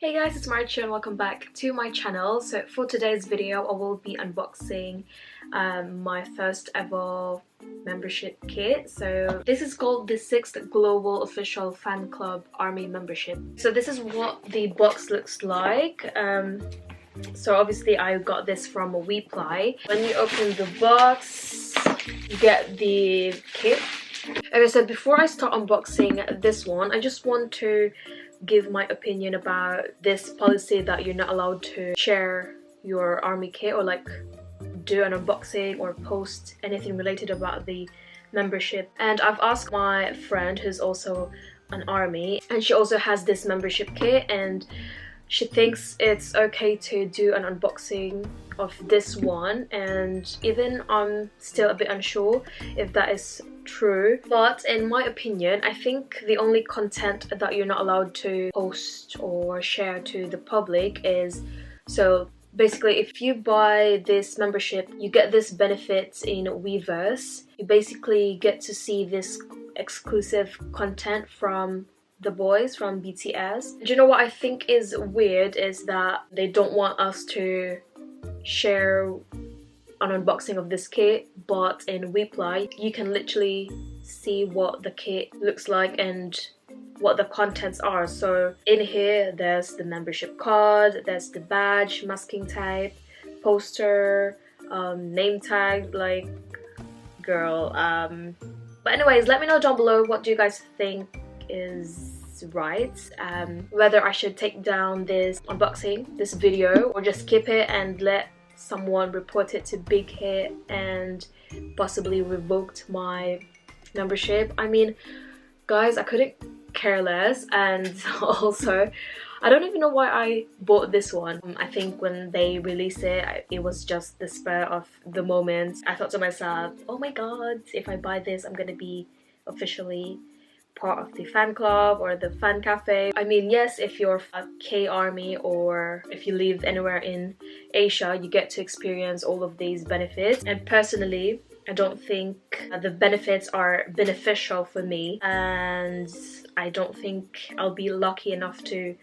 Hey guys, it's Marcia and welcome back to my channel. So for today's video I will be unboxing my first ever membership kit. So this is called the 6th Global Official Fan Club Army Membership. So this is what the box looks like. So obviously I got this from a Weeply. When you open the box you get the kit. Okay, so before I start unboxing this one, I just want to give my opinion about this policy that you're not allowed to share your army kit or like do an unboxing or post anything related about the membership. And I've asked my friend who's also an army, and she also has this membership kit, and she thinks it's okay to do an unboxing of this one, and even I'm still a bit unsure if that is true. But in my opinion, I think the only content that you're not allowed to post or share to the public is, so basically if you buy this membership you get this benefits in Weverse. You basically get to see this exclusive content from the boys from BTS. Do you know what I think is weird is that they don't want us to share an unboxing of this kit, but in Weeply you can literally see what the kit looks like and what the contents are. So in here there's the membership card, there's the badge, masking tape, poster, name tag, like girl. But anyways, let me know down below what do you guys think is right, whether I should take down this unboxing, this video, or just skip it and let someone report it to Big Hit and possibly revoked my membership. I mean, guys, I couldn't care less. And also I don't even know why I bought this one. I think when they released it, it was just the spur of the moment. I thought to myself, oh my god, if I buy this I'm gonna be officially part of the fan club or the fan cafe. I mean, yes, if you're a K-army or if you live anywhere in Asia, you get to experience all of these benefits. And personally, I don't think the benefits are beneficial for me, and I don't think I'll be lucky enough to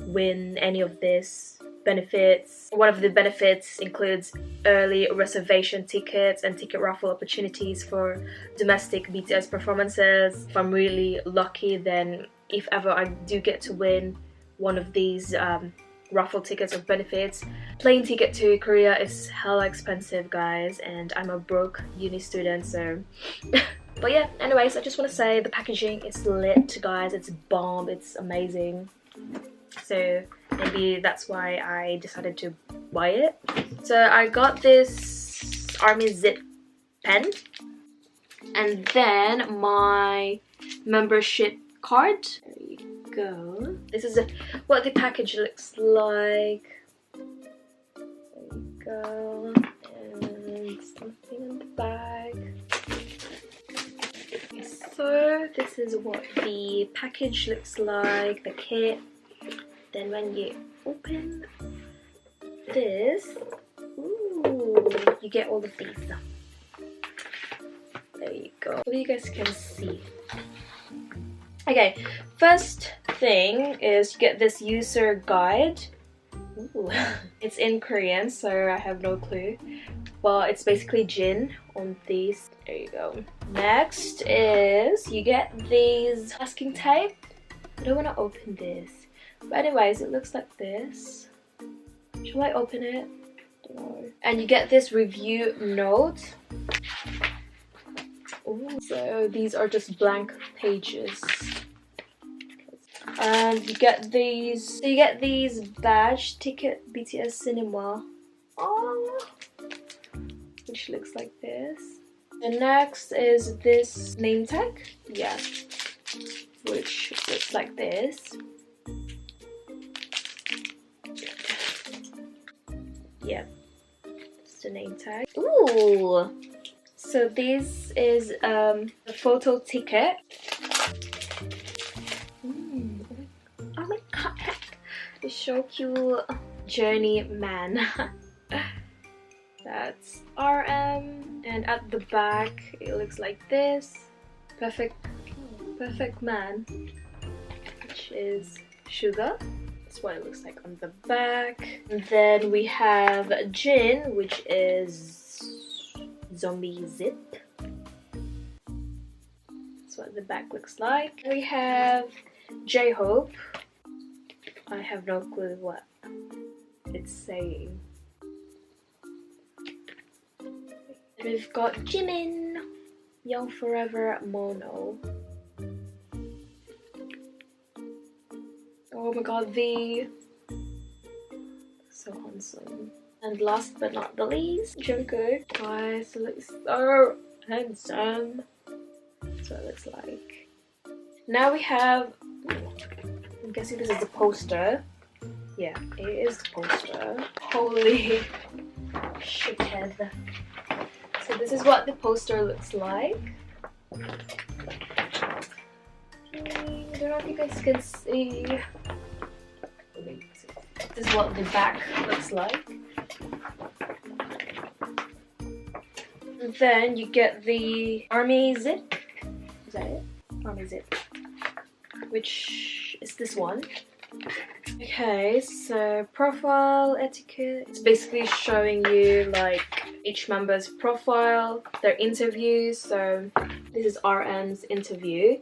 win any of this benefits. One of the benefits includes early reservation tickets and ticket raffle opportunities for domestic BTS performances. If I'm really lucky, then if ever I do get to win one of these raffle tickets or benefits. Plane ticket to Korea is hella expensive, guys, and I'm a broke uni student, so but yeah, anyways, I just want to say the packaging is lit, guys. It's bomb, it's amazing. So maybe that's why I decided to buy it. So I got this army zip pen, and then my membership card. There you go. This is what the package looks like. There you go. And something in the bag. So this is what the package looks like, the kit. Then when you open this, ooh, you get all of these. There you go. Hopefully you guys can see. Okay, first thing is you get this user guide. Ooh. It's in Korean, so I have no clue. But it's basically Jin on these. There you go. Next is you get these masking tape. I don't want to open this. But anyways, it looks like this. Shall I open it? Don't know. And you get this review note. Ooh. So these are just blank pages. And you get these. So you get these badge ticket BTS cinema. Oh, which looks like this. The next is this name tag. Yeah, which looks like this. Yeah, it's the name tag. Ooh! So this is a photo ticket. Oh my god! It's so cute. Journeyman. That's RM, and at the back it looks like this. Perfect Man, which is Sugar. That's what it looks like on the back. And then we have Jin, which is zombie zip. That's what the back looks like. We have J-Hope. I have no clue what it's saying. We've got Jimin, Young Forever Mono. Oh my god, V. So handsome. And last but not the least, Jungkook. Guys, it looks so handsome. That's what it looks like. Now we have, I'm guessing this is the poster. Yeah, it is the poster. Holy shithead. So this is what the poster looks like. I don't know if you guys can see. This is what the back looks like. And then you get the army zip. Is that it? Army zip. Which is this one. Okay, so profile etiquette. It's basically showing you like each member's profile, their interviews. So this is RN's interview.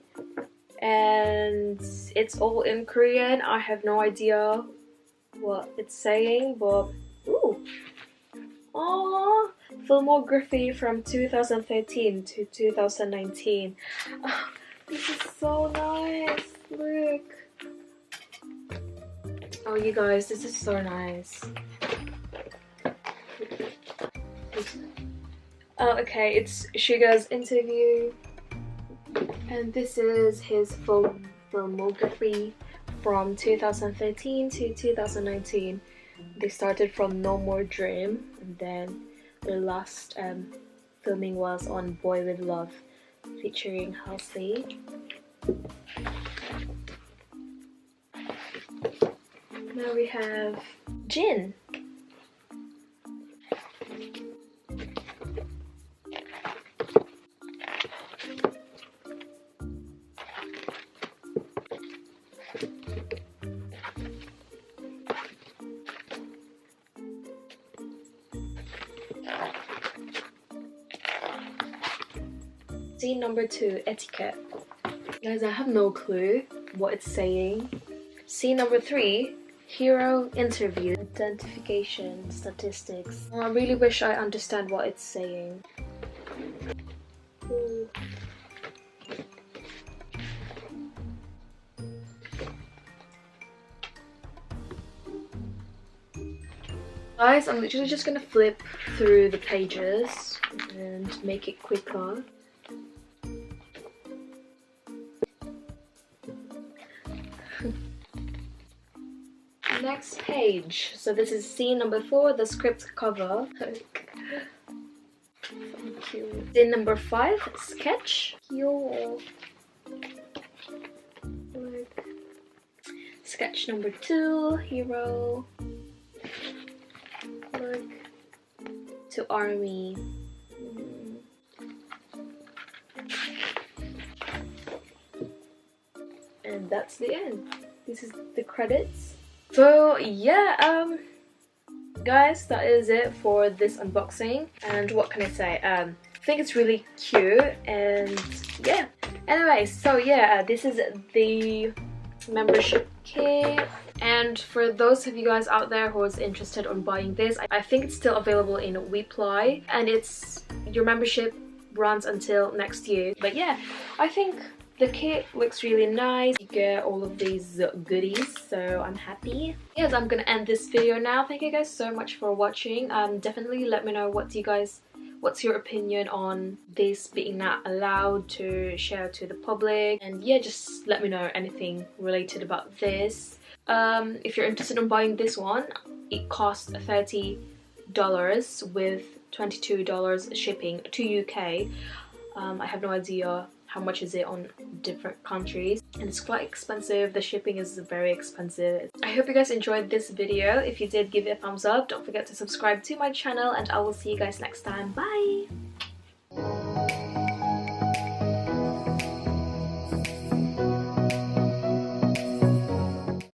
And it's all in Korean. I have no idea what it's saying, but ooh. Oh, filmography from 2013 to 2019. Oh, this is so nice. Look. Oh, you guys, this is so nice. Oh, okay, it's Suga's interview. And this is his filmography from 2013 to 2019. They started from No More Dream, and then their last filming was on Boy With Love featuring Halsey. Now we have Jin. Scene number 2, etiquette. Guys, I have no clue what it's saying. Scene number 3, hero interview, identification, statistics. I really wish I understand what it's saying. Ooh. Guys, I'm literally just gonna flip through the pages and make it quicker. Next page. So this is scene number 4, the script cover. Thank you. Scene number 5, sketch. Yo. Look. Sketch number 2, hero. Look. To army. And that's the end. This is the credits. So yeah, guys, that is it for this unboxing. And what can I say? I think it's really cute, and yeah. Anyway, so yeah, this is the membership kit. And for those of you guys out there who is interested on buying this, I think it's still available in Weeply, and it's your membership runs until next year. But yeah, I think the kit looks really nice. You get all of these goodies, so I'm happy. Yes, I'm gonna end this video now. Thank you guys so much for watching. Definitely let me know what's your opinion on this being not allowed to share to the public, and yeah, just let me know anything related about this. If you're interested in buying this one, it costs $30 with $22 shipping to UK. I have no idea how much is it on different countries, and it's quite expensive. The shipping is very expensive. I hope you guys enjoyed this video. If you did, give it a thumbs up. Don't forget to subscribe to my channel, and I will see you guys next time. Bye!